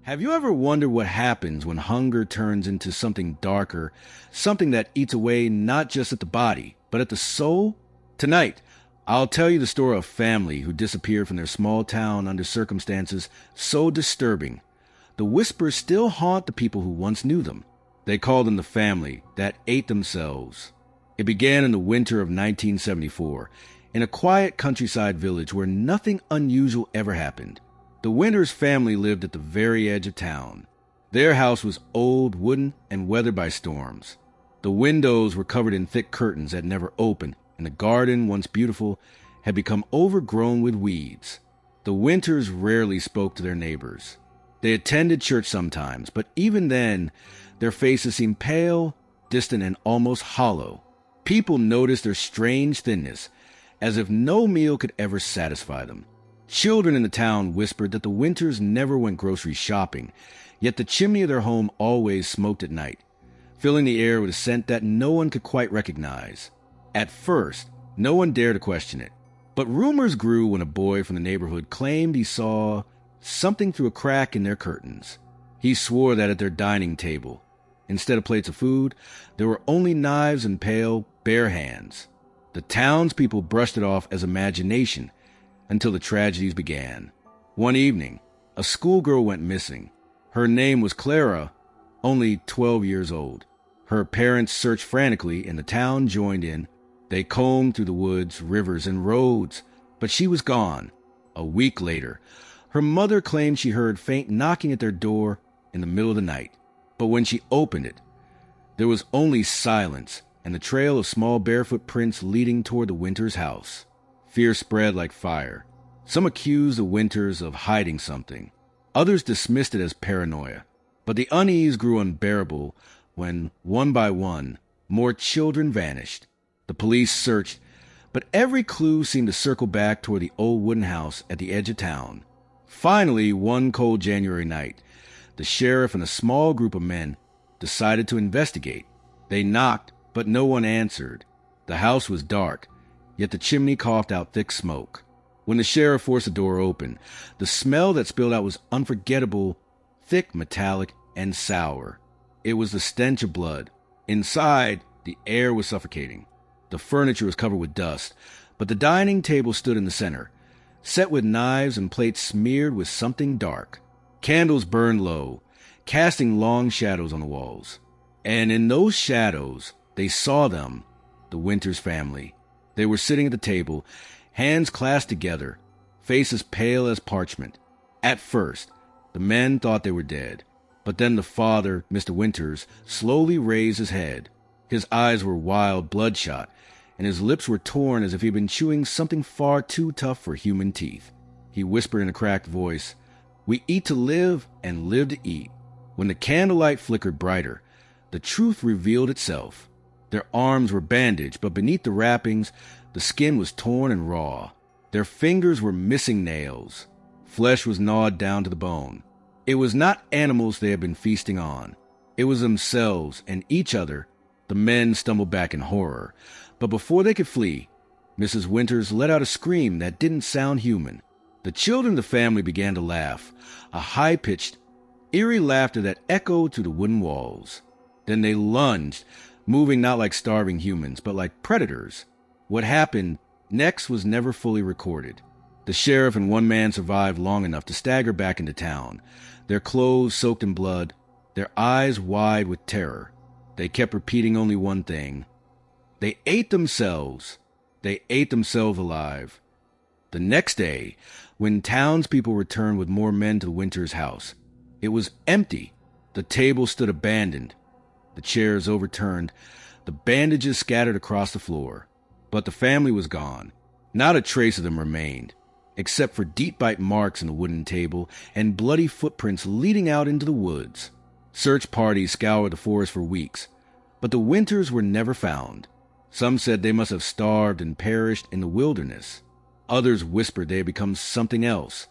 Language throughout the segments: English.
Have you ever wondered what happens when hunger turns into something darker, something that eats away not just at the body, but at the soul? Tonight, I'll tell you the story of a family who disappeared from their small town under circumstances so disturbing. The whispers still haunt the people who once knew them. They call them the family that ate themselves. It began in the winter of 1974, in a quiet countryside village where nothing unusual ever happened. The Winters family lived at the very edge of town. Their house was old, wooden, and weathered by storms. The windows were covered in thick curtains that never opened, and the garden, once beautiful, had become overgrown with weeds. The Winters rarely spoke to their neighbors. They attended church sometimes, but even then, their faces seemed pale, distant, and almost hollow. People noticed their strange thinness, as if no meal could ever satisfy them. Children in the town whispered that the Winters never went grocery shopping, yet the chimney of their home always smoked at night, filling the air with a scent that no one could quite recognize. At first, no one dared to question it, but rumors grew when a boy from the neighborhood claimed he saw something through a crack in their curtains. He swore that at their dining table, instead of plates of food, there were only knives and pale, bare hands. The townspeople brushed it off as imagination, until the tragedies began. One evening, a schoolgirl went missing. Her name was Clara, only 12 years old. Her parents searched frantically, and the town joined in. They combed through the woods, rivers, and roads, but she was gone. A week later, her mother claimed she heard faint knocking at their door in the middle of the night. But when she opened it, there was only silence and the trail of small barefoot prints leading toward the Winters' house. Fear spread like fire. Some accused the Winters of hiding something. Others dismissed it as paranoia. But the unease grew unbearable when, one by one, more children vanished. The police searched, but every clue seemed to circle back toward the old wooden house at the edge of town. Finally, one cold January night, the sheriff and a small group of men decided to investigate. They knocked, but no one answered. The house was dark, yet the chimney coughed out thick smoke. When the sheriff forced the door open, the smell that spilled out was unforgettable, thick, metallic, and sour. It was the stench of blood. Inside, the air was suffocating. The furniture was covered with dust, but the dining table stood in the center, set with knives and plates smeared with something dark. Candles burned low, casting long shadows on the walls. And in those shadows, they saw them, the Winters family. They were sitting at the table, hands clasped together, faces pale as parchment. At first, the men thought they were dead, but then the father, Mr. Winters, slowly raised his head. His eyes were wild, bloodshot, and his lips were torn as if he had been chewing something far too tough for human teeth. He whispered in a cracked voice, "We eat to live and live to eat." When the candlelight flickered brighter, the truth revealed itself. Their arms were bandaged, but beneath the wrappings, the skin was torn and raw. Their fingers were missing nails. Flesh was gnawed down to the bone. It was not animals they had been feasting on. It was themselves and each other. The men stumbled back in horror, but before they could flee, Mrs. Winters let out a scream that didn't sound human. The children of the family began to laugh, a high-pitched, eerie laughter that echoed through the wooden walls. Then they lunged, moving not like starving humans, but like predators. What happened next was never fully recorded. The sheriff and one man survived long enough to stagger back into town, their clothes soaked in blood, their eyes wide with terror. They kept repeating only one thing. They ate themselves. They ate themselves alive. The next day, when townspeople returned with more men to the Winters' house, it was empty. The table stood abandoned, the chairs overturned, the bandages scattered across the floor. But the family was gone. Not a trace of them remained, except for deep bite marks in the wooden table and bloody footprints leading out into the woods. Search parties scoured the forest for weeks, but the Winters were never found. Some said they must have starved and perished in the wilderness. Others whispered they had become something else,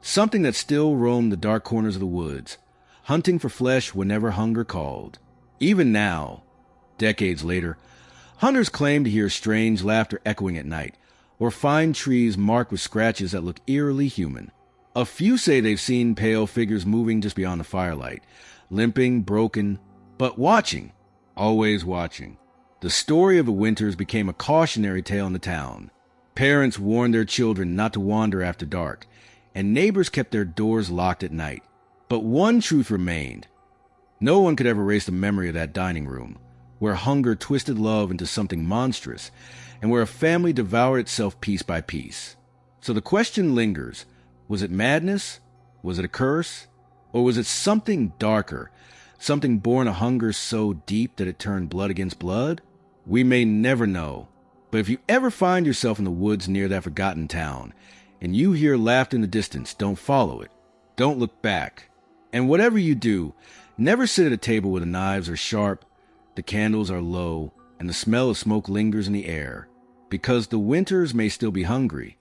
something that still roamed the dark corners of the woods, hunting for flesh whenever hunger called. Even now, decades later, hunters claim to hear strange laughter echoing at night, or find trees marked with scratches that look eerily human. A few say they've seen pale figures moving just beyond the firelight, limping, broken, but watching, always watching. The story of the winters became a cautionary tale in the town. Parents warned their children not to wander after dark, and neighbors kept their doors locked at night. But one truth remained. No one could ever erase the memory of that dining room, where hunger twisted love into something monstrous, and where a family devoured itself piece by piece. So the question lingers, was it madness? Was it a curse? Or was it something darker, something born of hunger so deep that it turned blood against blood? We may never know, but if you ever find yourself in the woods near that forgotten town, and you hear laughter in the distance, don't follow it. Don't look back. And whatever you do, never sit at a table where the knives are sharp, the candles are low, and the smell of smoke lingers in the air, because the winters may still be hungry,